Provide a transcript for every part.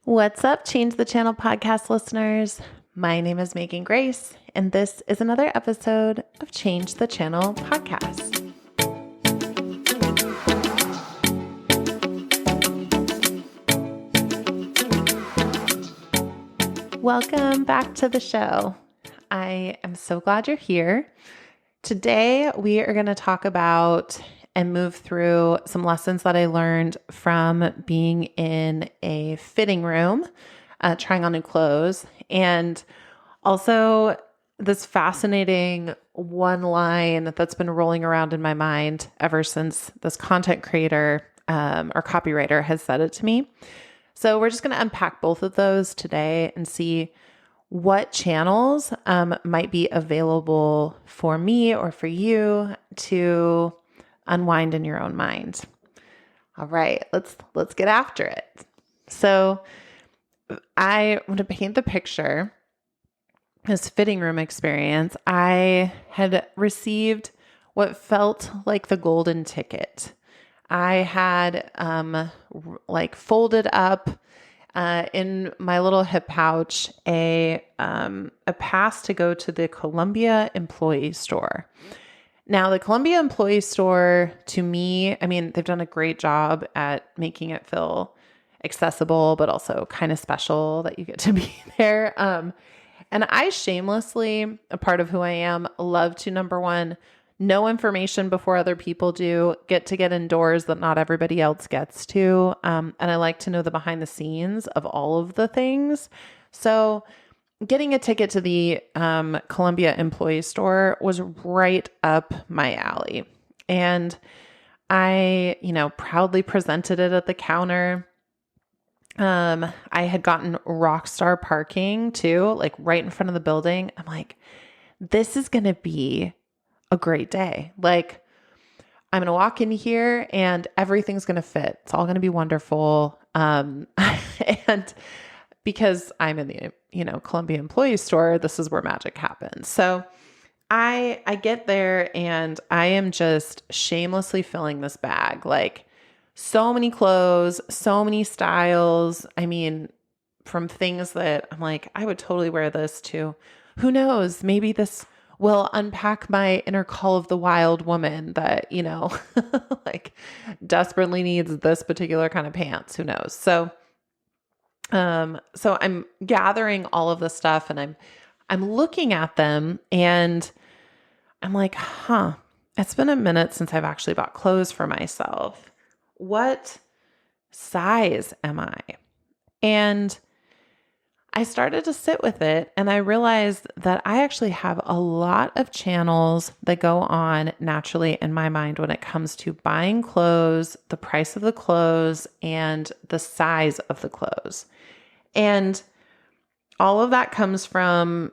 What's up, Change the Channel podcast listeners? My name is Megan Grace, and this is another episode of Change the Channel podcast. Welcome back to the show. I am so glad you're here. Today, we are going to talk about and move through some lessons that I learned from being in a fitting room, trying on new clothes, and also this fascinating one line that's been rolling around in my mind ever since this content creator or copywriter has said it to me. So we're just going to unpack both of those today and see what channels might be available for me or for you to unwind in your own mind. All right, let's get after it. So I want to paint the picture. This fitting room experience, I had received what felt like the golden ticket. I had folded up in my little hip pouch a pass to go to the Columbia employee store. Now, the Columbia employee store, to me, I mean, they've done a great job at making it feel accessible, but also kind of special that you get to be there. And I shamelessly, a part of who I am, love to, number one, know information before other people do, get indoors that not everybody else gets to. And I like to know the behind the scenes of all of the things. So getting a ticket to the Columbia employee store was right up my alley. And I, proudly presented it at the counter. I had gotten Rockstar parking too, like right in front of the building. I'm like, this is going to be a great day. Like, I'm going to walk in here and everything's going to fit. It's all going to be wonderful. And because I'm in the, Columbia employee store, this is where magic happens. So I get there and I am just shamelessly filling this bag. Like, so many clothes, so many styles. I mean, from things that I'm like, I would totally wear this to, who knows, maybe this will unpack my inner call of the wild woman that, like desperately needs this particular kind of pants. Who knows? So I'm gathering all of this stuff and I'm looking at them and I'm like, it's been a minute since I've actually bought clothes for myself. What size am I? And I started to sit with it and I realized that I actually have a lot of channels that go on naturally in my mind when it comes to buying clothes, the price of the clothes, and the size of the clothes. And all of that comes from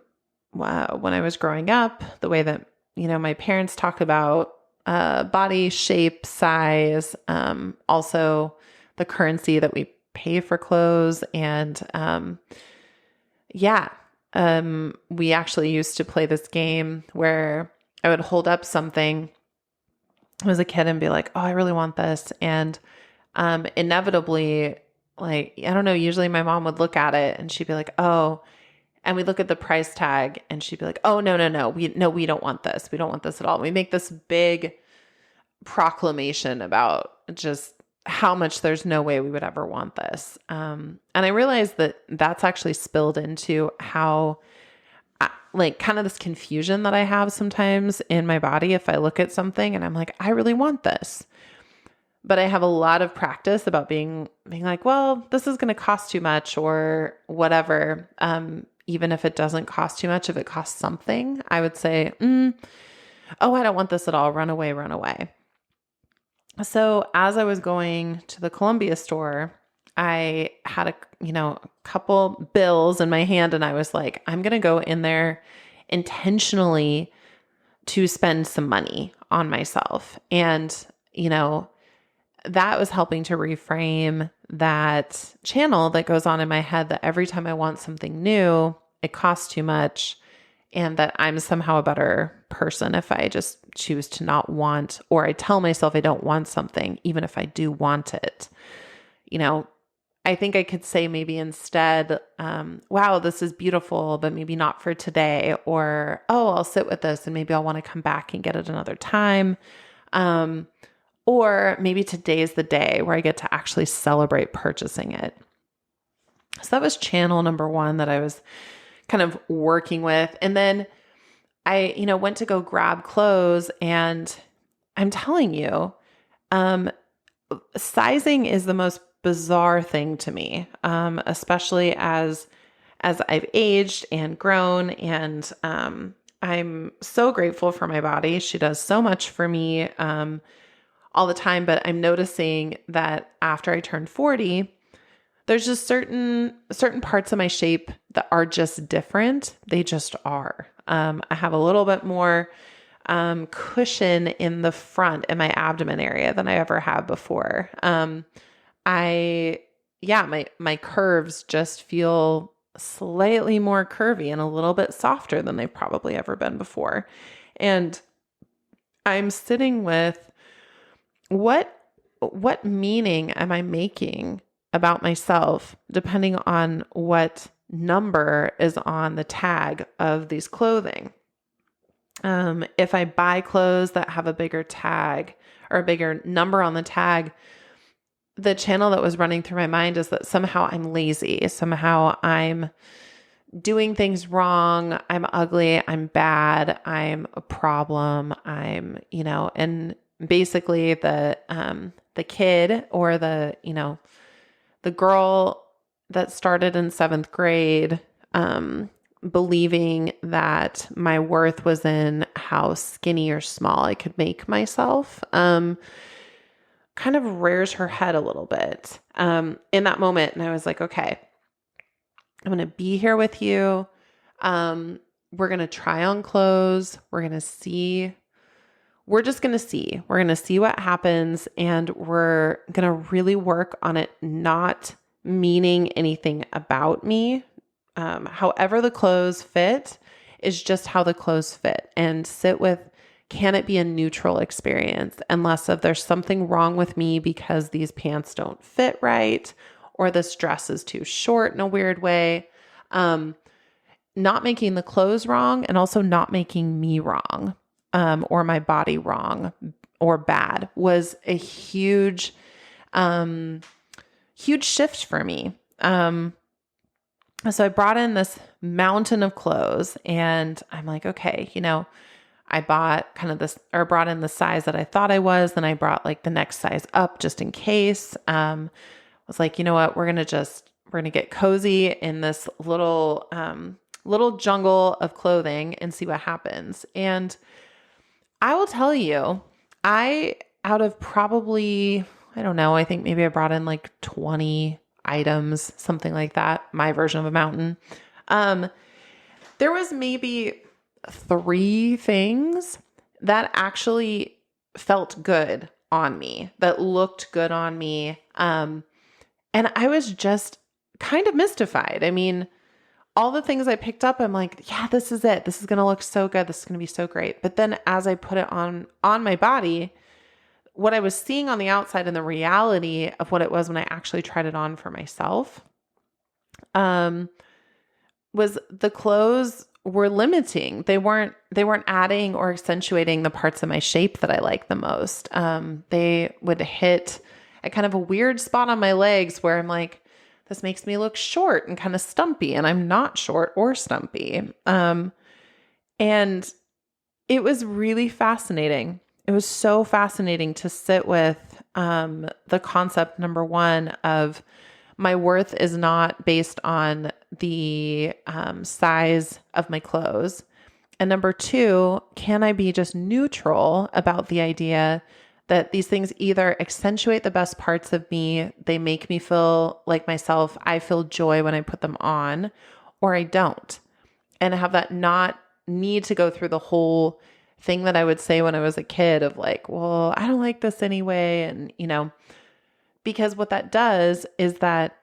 when I was growing up, the way that, my parents talked about body shape, size, also the currency that we pay for clothes. And we actually used to play this game where I would hold up something as a kid and be like, oh, I really want this. And inevitably, like, I don't know, usually my mom would look at it and she'd be like, oh, and we look at the price tag and she'd be like, oh, no, we don't want this. We don't want this at all. We make this big proclamation about just how much there's no way we would ever want this. And I realized that that's actually spilled into how, kind of this confusion that I have sometimes in my body if I look at something and I'm like, I really want this. But I have a lot of practice about being like, well, this is going to cost too much or whatever. Even if it doesn't cost too much, if it costs something, I would say, oh, I don't want this at all. Run away. So as I was going to the Columbia store, I had a couple bills in my hand and I was like, I'm going to go in there intentionally to spend some money on myself. And, that was helping to reframe that channel that goes on in my head that every time I want something new, it costs too much and that I'm somehow a better person if I just choose to not want, or I tell myself I don't want something, even if I do want it. I think I could say maybe instead, wow, this is beautiful, but maybe not for today. Or, oh, I'll sit with this and maybe I'll want to come back and get it another time. Or maybe today's the day where I get to actually celebrate purchasing it. So that was channel number one that I was kind of working with. And then I, went to go grab clothes, and I'm telling you, sizing is the most bizarre thing to me, especially as I've aged and grown, and I'm so grateful for my body. She does so much for me all the time, but I'm noticing that after I turned 40, there's just certain parts of my shape that are just different. They just are. I have a little bit more cushion in the front in my abdomen area than I ever have before. My curves just feel slightly more curvy and a little bit softer than they've probably ever been before. And I'm sitting with what meaning am I making about myself depending on what number is on the tag of these clothing. If I buy clothes that have a bigger tag or a bigger number on the tag, the channel that was running through my mind is that somehow I'm lazy. Somehow I'm doing things wrong. I'm ugly. I'm bad. I'm a problem. And basically the kid or the girl that started in 7th grade, believing that my worth was in how skinny or small I could make myself, kind of rears her head a little bit, in that moment. And I was like, okay, I'm going to be here with you. We're going to try on clothes. We're just going to see. We're going to see what happens, and we're going to really work on it not meaning anything about me. However the clothes fit is just how the clothes fit, and sit with, can it be a neutral experience, and less of there's something wrong with me because these pants don't fit right, or this dress is too short in a weird way. Not making the clothes wrong, and also not making me wrong. Or my body wrong or bad was a huge shift for me. So I brought in this mountain of clothes, and I'm like, okay, I bought brought in the size that I thought I was. Then I brought like the next size up just in case. I was like, you know what, we're going to get cozy in this little jungle of clothing and see what happens. And I will tell you, out of probably, I don't know, I think maybe I brought in like 20 items, something like that, my version of a mountain. There was maybe 3 things that actually felt good on me, that looked good on me. And I was just kind of mystified. I mean, all the things I picked up, I'm like, yeah, this is it. This is going to look so good. This is going to be so great. But then as I put it on my body, what I was seeing on the outside and the reality of what it was when I actually tried it on for myself, was the clothes were limiting. They weren't adding or accentuating the parts of my shape that I like the most. They would hit a kind of a weird spot on my legs where I'm like, this makes me look short and kind of stumpy, and I'm not short or stumpy. And it was really fascinating. It was so fascinating to sit with the concept, number one, of my worth is not based on the size of my clothes. And number 2, can I be just neutral about the idea that these things either accentuate the best parts of me, they make me feel like myself, I feel joy when I put them on, or I don't. And have that not need to go through the whole thing that I would say when I was a kid of like, well, I don't like this anyway. And, because what that does is that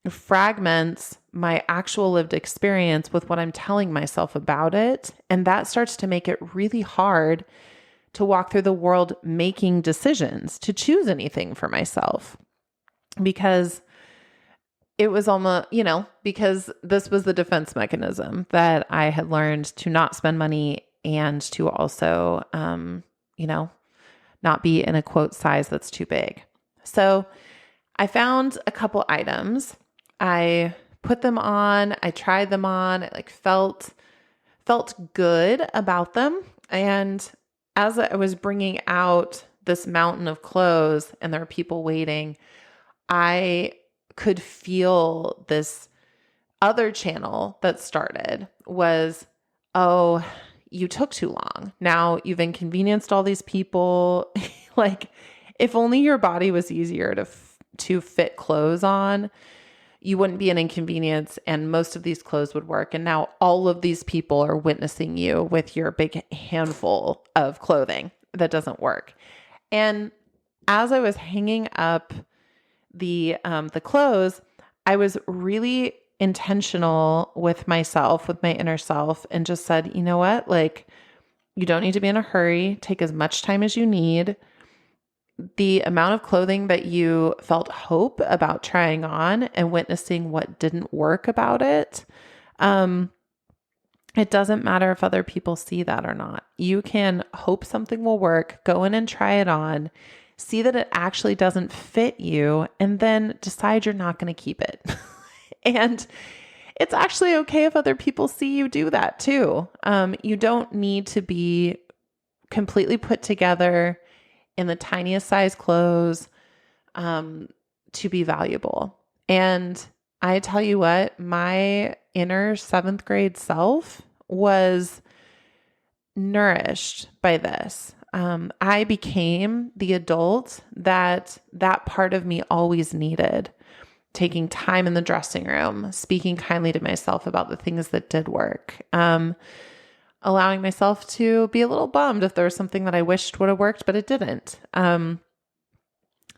fragments my actual lived experience with what I'm telling myself about it. And that starts to make it really hard to walk through the world making decisions to choose anything for myself. Because it was almost, because this was the defense mechanism that I had learned to not spend money and to also, not be in a quote size that's too big. So I found a couple items. I put them on. I tried them on. I felt good about them. And as I was bringing out this mountain of clothes and there were people waiting, I could feel this other channel that started was, oh, you took too long. Now you've inconvenienced all these people. If only your body was easier to fit clothes on, you wouldn't be an inconvenience and most of these clothes would work. And now all of these people are witnessing you with your big handful of clothing that doesn't work. And as I was hanging up the clothes, I was really intentional with myself, with my inner self, and just said, you know what? You don't need to be in a hurry. Take as much time as you need. The amount of clothing that you felt hope about trying on and witnessing what didn't work about it, it doesn't matter if other people see that or not. You can hope something will work, go in and try it on, see that it actually doesn't fit you, and then decide you're not going to keep it. And it's actually okay if other people see you do that too. You don't need to be completely put together in the tiniest size clothes to be valuable. And I tell you what, my inner 7th grade self was nourished by this. I became the adult that part of me always needed. Taking time in the dressing room, speaking kindly to myself about the things that did work, allowing myself to be a little bummed if there was something that I wished would have worked, but it didn't.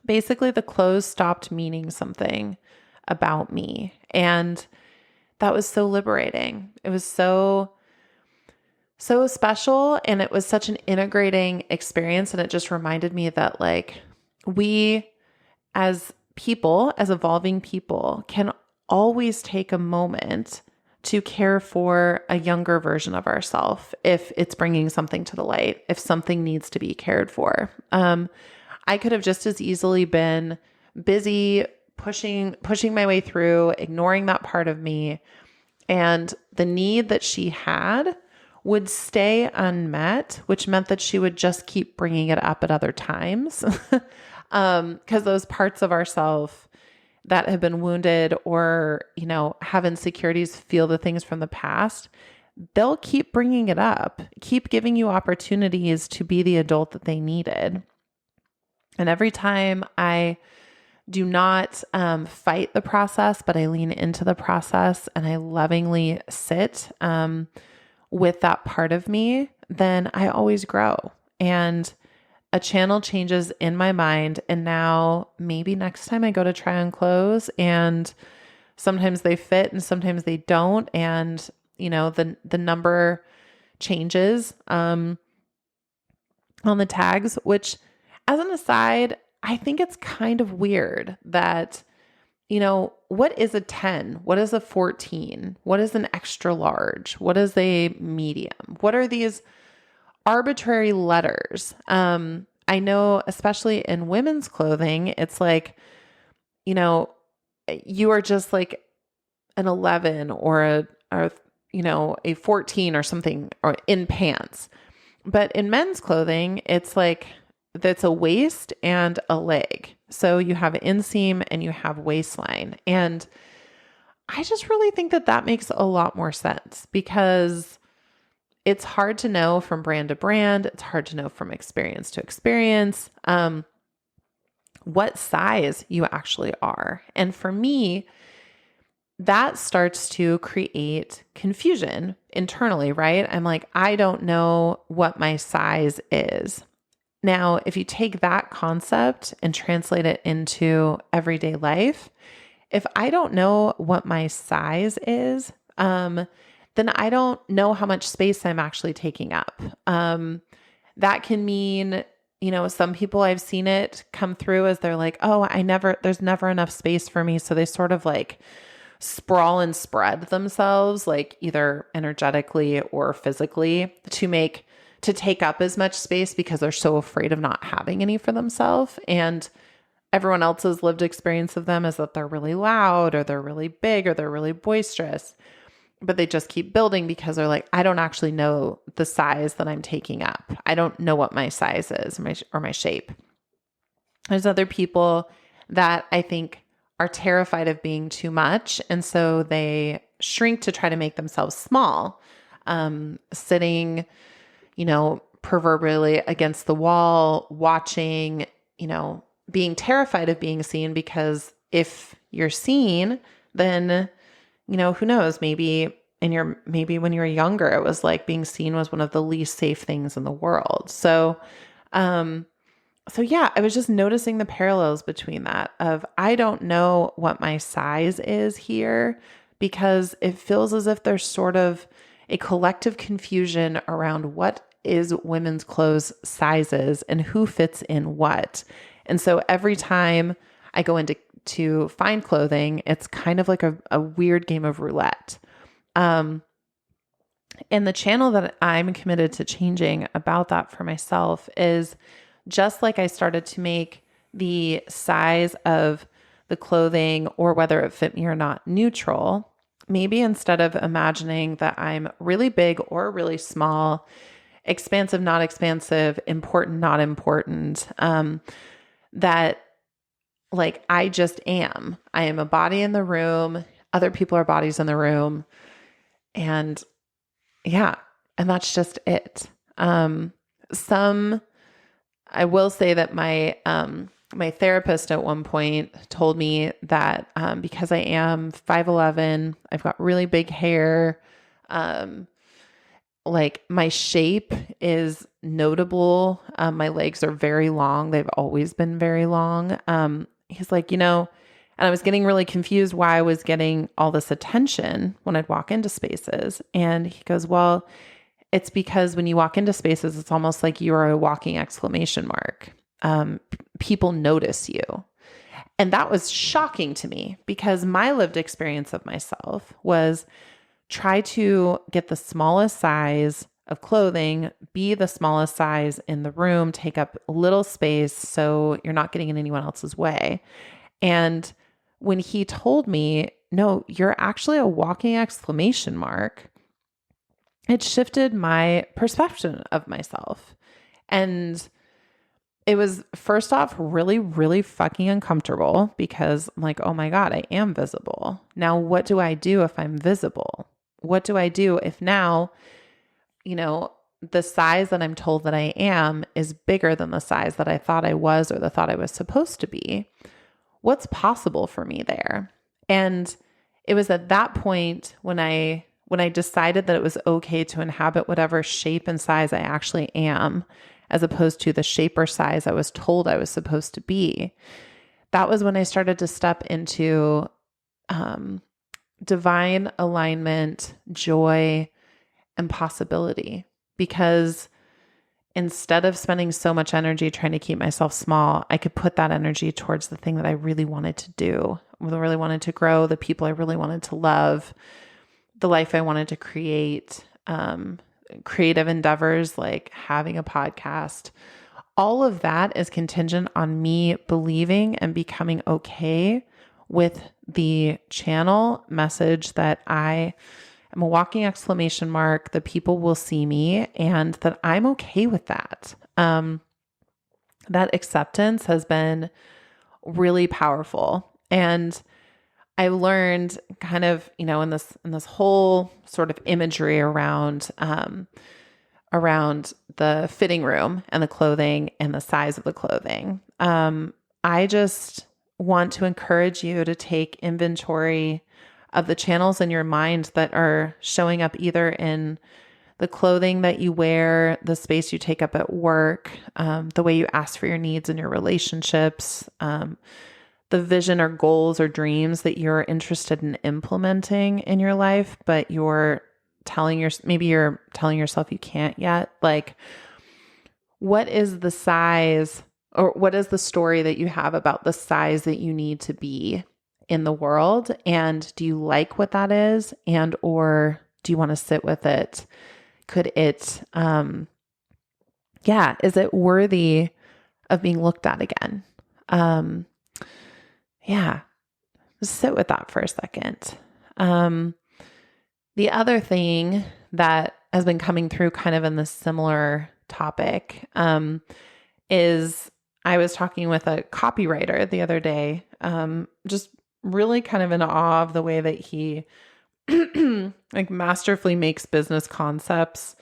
Basically, the clothes stopped meaning something about me. And that was so liberating. It was so special. And it was such an integrating experience. And it just reminded me that we as people, as evolving people, can always take a moment to care for a younger version of ourselves if it's bringing something to the light, if something needs to be cared for. I could have just as easily been busy pushing my way through, ignoring that part of me, and the need that she had would stay unmet, which meant that she would just keep bringing it up at other times. Because those parts of ourselves that have been wounded or, have insecurities, feel the things from the past, they'll keep bringing it up, keep giving you opportunities to be the adult that they needed. And every time I do not fight the process, but I lean into the process and I lovingly sit with that part of me, then I always grow. And a channel changes in my mind. And now maybe next time I go to try on clothes and sometimes they fit and sometimes they don't. And, the number changes on the tags, which as an aside, I think it's kind of weird that, what is a 10? What is a 14? What is an extra large? What is a medium? What are these arbitrary letters? I know, especially in women's clothing, it's you are just an 11 or a 14 or something, or in pants. But in men's clothing, it's that's a waist and a leg. So you have inseam and you have waistline. And I just really think that makes a lot more sense because it's hard to know from brand to brand. It's hard to know from experience to experience what size you actually are. And for me, that starts to create confusion internally, right? I'm I don't know what my size is. Now, if you take that concept and translate it into everyday life, if I don't know what my size is, then I don't know how much space I'm actually taking up. That can mean, some people I've seen it come through as they're like, oh, there's never enough space for me. So they sort of like sprawl and spread themselves, like either energetically or physically to take up as much space because they're so afraid of not having any for themselves. And everyone else's lived experience of them is that they're really loud or they're really big or they're really boisterous, but they just keep building because they're like, I don't actually know the size that I'm taking up. I don't know what my size is or my shape. There's other people that I think are terrified of being too much. And so they shrink to try to make themselves small, sitting, proverbially against the wall, watching, being terrified of being seen, because if you're seen, then, who knows, maybe when you were younger, it was like being seen was one of the least safe things in the world. So yeah, I was just noticing the parallels between that of, I don't know what my size is here, because it feels as if there's sort of a collective confusion around what is women's clothes sizes and who fits in what. And so every time I go to find clothing, it's kind of like a weird game of roulette. And the channel that I'm committed to changing about that for myself is, just like I started to make the size of the clothing or whether it fit me or not neutral, maybe instead of imagining that I'm really big or really small, expansive, not expansive, important, not important, that like I just am. I am a body in the room. Other people are bodies in the room. And yeah, and that's just it. I will say that my therapist at one point told me that because I am 5'11", I've got really big hair, like my shape is notable. My legs are very long. They've always been very long. He's like, and I was getting really confused why I was getting all this attention when I'd walk into spaces. And he goes, well, it's because when you walk into spaces, it's almost like you are a walking exclamation mark. People notice you. And that was shocking to me, because my lived experience of myself was try to get the smallest size of clothing, be the smallest size in the room, take up little space so you're not getting in anyone else's way. And when he told me, no, you're actually a walking exclamation mark, it shifted my perception of myself. And it was, first off, really, really fucking uncomfortable, because I'm like, oh my God, I am visible. Now, what do I do if I'm visible? What do I do if now, the size that I'm told that I am is bigger than the size that I thought I was or the thought I was supposed to be? What's possible for me there? And it was at that point when I decided that it was okay to inhabit whatever shape and size I actually am, as opposed to the shape or size I was told I was supposed to be. That was when I started to step into divine alignment, joy, and possibility. Because instead of spending so much energy trying to keep myself small, I could put that energy towards the thing that I really wanted to do, really wanted to grow, the people I really wanted to love, the life I wanted to create, creative endeavors like having a podcast. All of that is contingent on me believing and becoming okay with the channel message that I am a walking exclamation mark, that people will see me, and that I'm okay with that. That acceptance has been really powerful. And I learned kind of, in this whole sort of imagery around the fitting room and the clothing and the size of the clothing. I just want to encourage you to take inventory of the channels in your mind that are showing up either in the clothing that you wear, the space you take up at work, the way you ask for your needs in your relationships, the vision or goals or dreams that you're interested in implementing in your life, but maybe you're telling yourself you can't yet. Like, what is the size or what is the story that you have about the size that you need to be in the world? And do you like what that is? And, or do you want to sit with it? Could it, is it worthy of being looked at again? Just sit with that for a second. The other thing that has been coming through kind of in this similar topic, is I was talking with a copywriter the other day, just really kind of in awe of the way that he like masterfully makes business concepts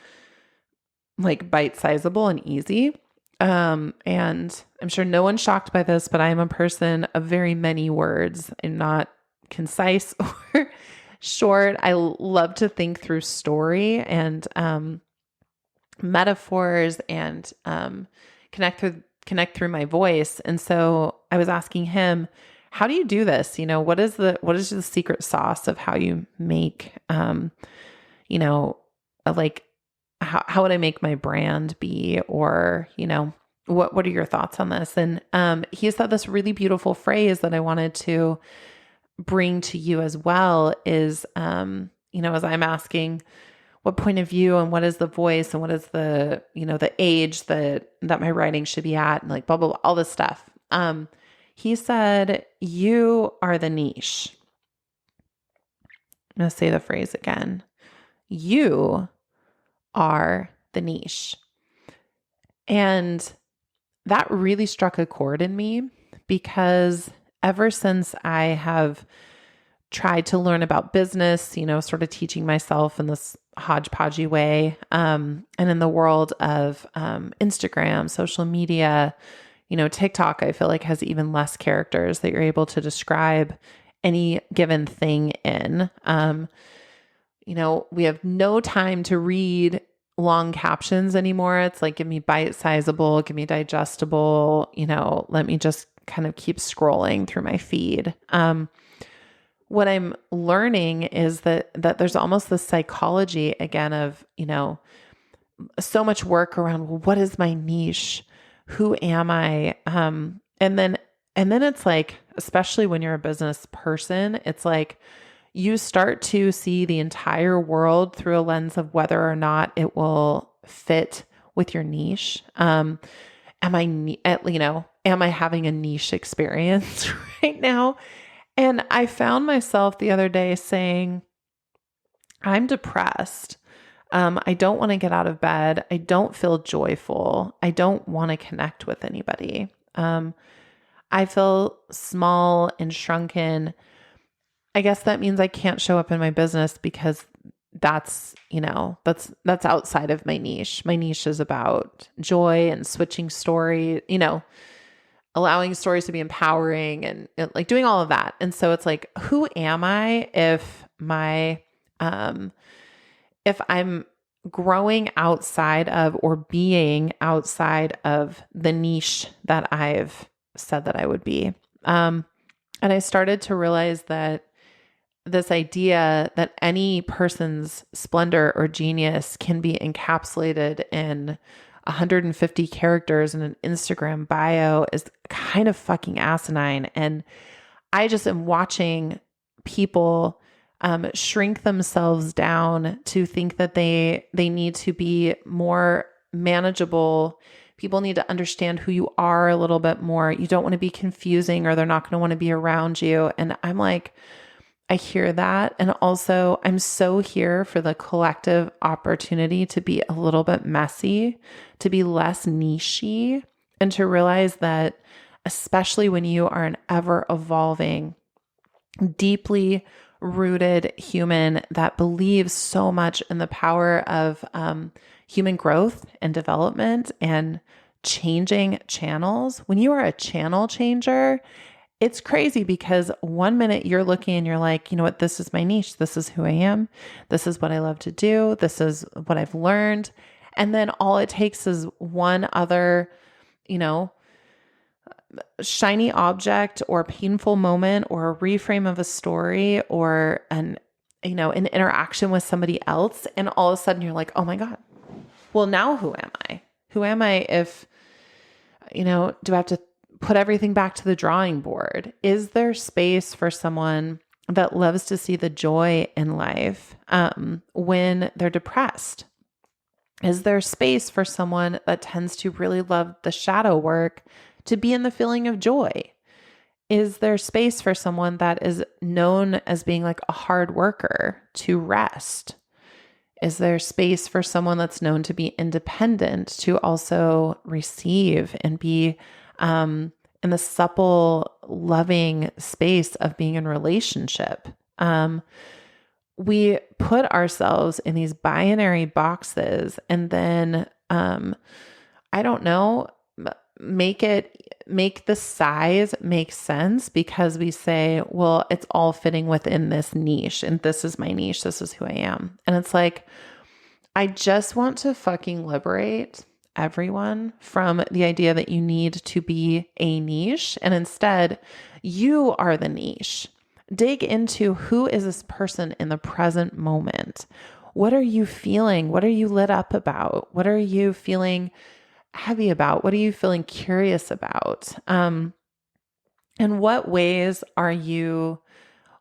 like bite-sizable and easy. And I'm sure no one's shocked by this, but I am a person of very many words and not concise or short. I love to think through story and metaphors and connect through my voice. And so I was asking him, how do you do this? What is the secret sauce of how you make, like how would I make my brand be? Or, what are your thoughts on this? And he said this really beautiful phrase that I wanted to bring to you as well is, as I'm asking what point of view and what is the voice and what is the, the age that my writing should be at and like blah, blah, blah, all this stuff. He said, you are the niche. I'm going to say the phrase again. You are the niche. And that really struck a chord in me because ever since I have tried to learn about business, sort of teaching myself in this hodgepodgey way, and in the world of Instagram, social media, TikTok, I feel like has even less characters that you're able to describe any given thing in. We have no time to read long captions anymore. It's like, give me bite-sizable, give me digestible, let me just kind of keep scrolling through my feed. What I'm learning is that there's almost this psychology again of, so much work around, well, what is my niche? Who am I? And then it's like, especially when you're a business person, it's like you start to see the entire world through a lens of whether or not it will fit with your niche. Am I having a niche experience right now? And I found myself the other day saying, I'm depressed. I don't want to get out of bed. I don't feel joyful. I don't want to connect with anybody. I feel small and shrunken. I guess that means I can't show up in my business because that's outside of my niche. My niche is about joy and switching story, allowing stories to be empowering and like doing all of that. And so it's like, who am I if I'm growing outside of or being outside of the niche that I've said that I would be? And I started to realize that this idea that any person's splendor or genius can be encapsulated in 150 characters in an Instagram bio is kind of fucking asinine. And I just am watching people shrink themselves down to think that they need to be more manageable. People need to understand who you are a little bit more. You don't want to be confusing or they're not going to want to be around you. And I'm like, I hear that. And also I'm so here for the collective opportunity to be a little bit messy, to be less niche-y, and to realize that especially when you are an ever evolving, deeply rooted human that believes so much in the power of human growth and development and changing channels, when you are a channel changer, it's crazy because one minute you're looking and you're like, you know what, this is my niche. This is who I am. This is what I love to do. This is what I've learned. And then all it takes is one other, shiny object or painful moment or a reframe of a story or an interaction with somebody else. And all of a sudden you're like, oh my God, well, now who am I? Who am I if, do I have to put everything back to the drawing board? Is there space for someone that loves to see the joy in life when they're depressed? Is there space for someone that tends to really love the shadow work to be in the feeling of joy? Is there space for someone that is known as being like a hard worker to rest? Is there space for someone that's known to be independent to also receive and be in the supple, loving space of being in relationship? We put ourselves in these binary boxes and then, I don't know, make the size make sense because we say, well, it's all fitting within this niche and this is my niche. This is who I am. And it's like, I just want to fucking liberate everyone from the idea that you need to be a niche. And instead, you are the niche. Dig into who is this person in the present moment? What are you feeling? What are you lit up about? What are you feeling heavy about? What are you feeling curious about? In what ways are you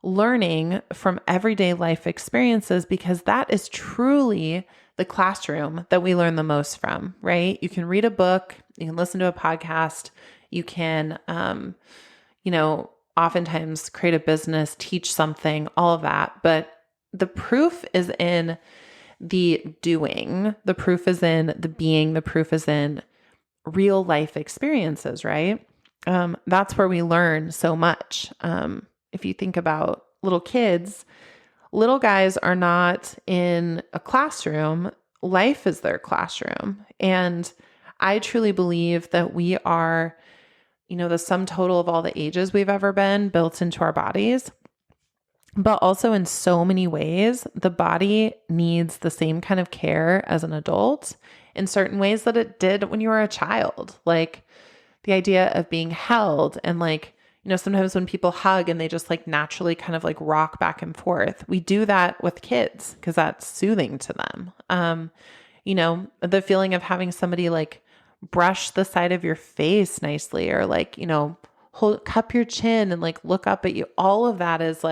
learning from everyday life experiences? Because that is truly the classroom that we learn the most from, right? You can read a book, you can listen to a podcast, you can, oftentimes create a business, teach something, all of that. But the proof is in the doing. The proof is in the being. The proof is in real life experiences, right? That's where we learn so much. If you think about little kids, little guys are not in a classroom. Life is their classroom. And I truly believe that we are, the sum total of all the ages we've ever been built into our bodies. But also in so many ways, the body needs the same kind of care as an adult in certain ways that it did when you were a child. Like the idea of being held and sometimes when people hug and they just naturally kind of rock back and forth, we do that with kids because that's soothing to them. The feeling of having somebody brush the side of your face nicely or cup your chin and look up at you. All of that is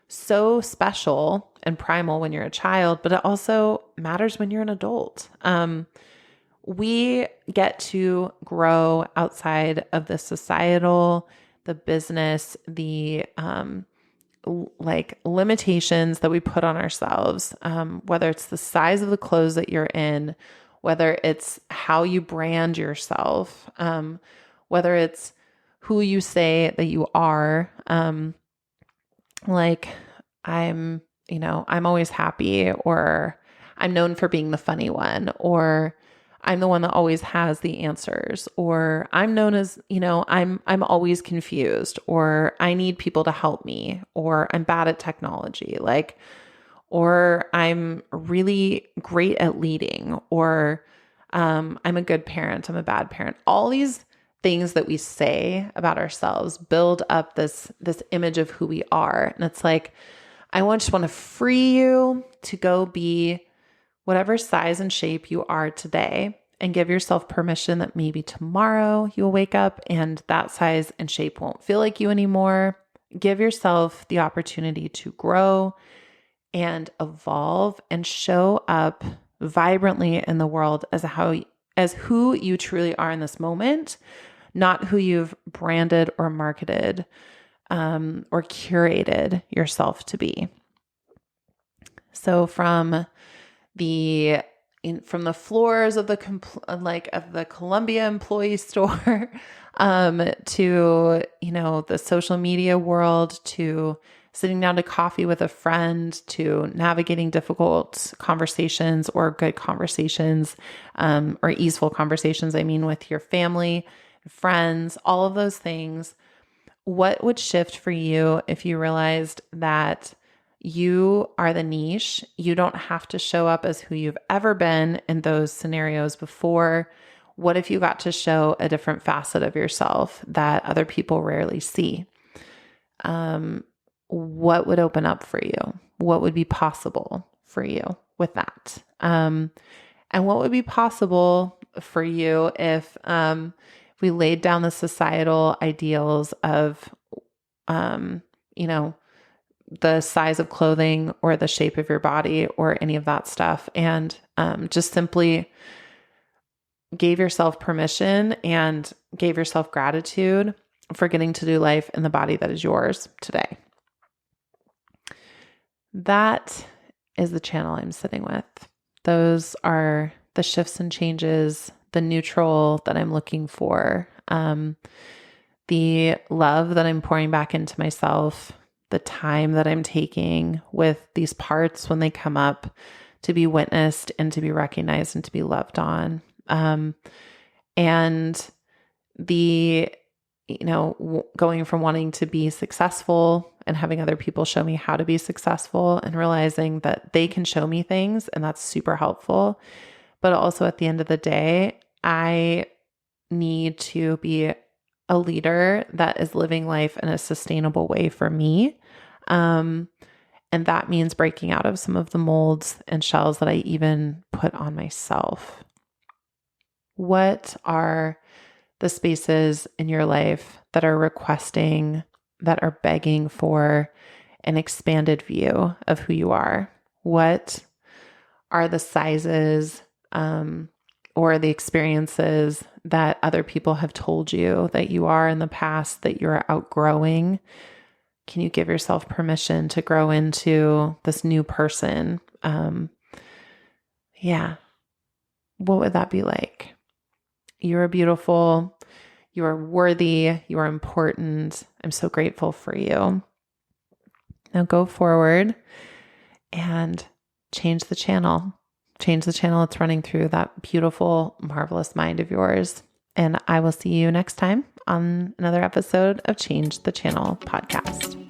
so special and primal when you're a child, but it also matters when you're an adult. We get to grow outside of the societal, the business, the limitations that we put on ourselves, whether it's the size of the clothes that you're in, whether it's how you brand yourself, whether it's who you say that you are. I'm always happy, or I'm known for being the funny one, or I'm the one that always has the answers, or I'm known as, I'm always confused, or I need people to help me, or I'm bad at technology, or I'm really great at leading, or I'm a good parent, I'm a bad parent. All these things that we say about ourselves build up this image of who we are. And it's I just want to free you to go be whatever size and shape you are today, and give yourself permission that maybe tomorrow you'll wake up and that size and shape won't feel like you anymore. Give yourself the opportunity to grow and evolve and show up vibrantly in the world as who you truly are in this moment, not who you've branded or marketed or curated yourself to be. So from the floors of the Columbia employee store to the social media world, to sitting down to coffee with a friend, to navigating difficult conversations or good conversations, or easeful conversations, with your family, friends, all of those things. What would shift for you if you realized that you are the niche? You don't have to show up as who you've ever been in those scenarios before. What if you got to show a different facet of yourself that other people rarely see? What would open up for you? What would be possible for you with that? And what would be possible for you if we laid down the societal ideals of, you know, the size of clothing or the shape of your body or any of that stuff, and just simply gave yourself permission and gave yourself gratitude for getting to do life in the body that is yours today. That is the channel I'm sitting with. Those are the shifts and changes, the neutral that I'm looking for, the love that I'm pouring back into myself, the time that I'm taking with these parts when they come up to be witnessed and to be recognized and to be loved on. And the, going from wanting to be successful and having other people show me how to be successful and realizing that they can show me things, and that's super helpful. But also at the end of the day, I need to be a leader that is living life in a sustainable way for me. And that means breaking out of some of the molds and shells that I even put on myself. What are the spaces in your life that are requesting, that are begging for an expanded view of who you are? What are the sizes or the experiences that other people have told you that you are in the past that you're outgrowing? Can you give yourself permission to grow into this new person? What would that be like? You are beautiful. You are worthy. You are important. I'm so grateful for you. Now go forward and change the channel. Change the channel that's running through that beautiful, marvelous mind of yours. And I will see you next time on another episode of Change the Channel podcast.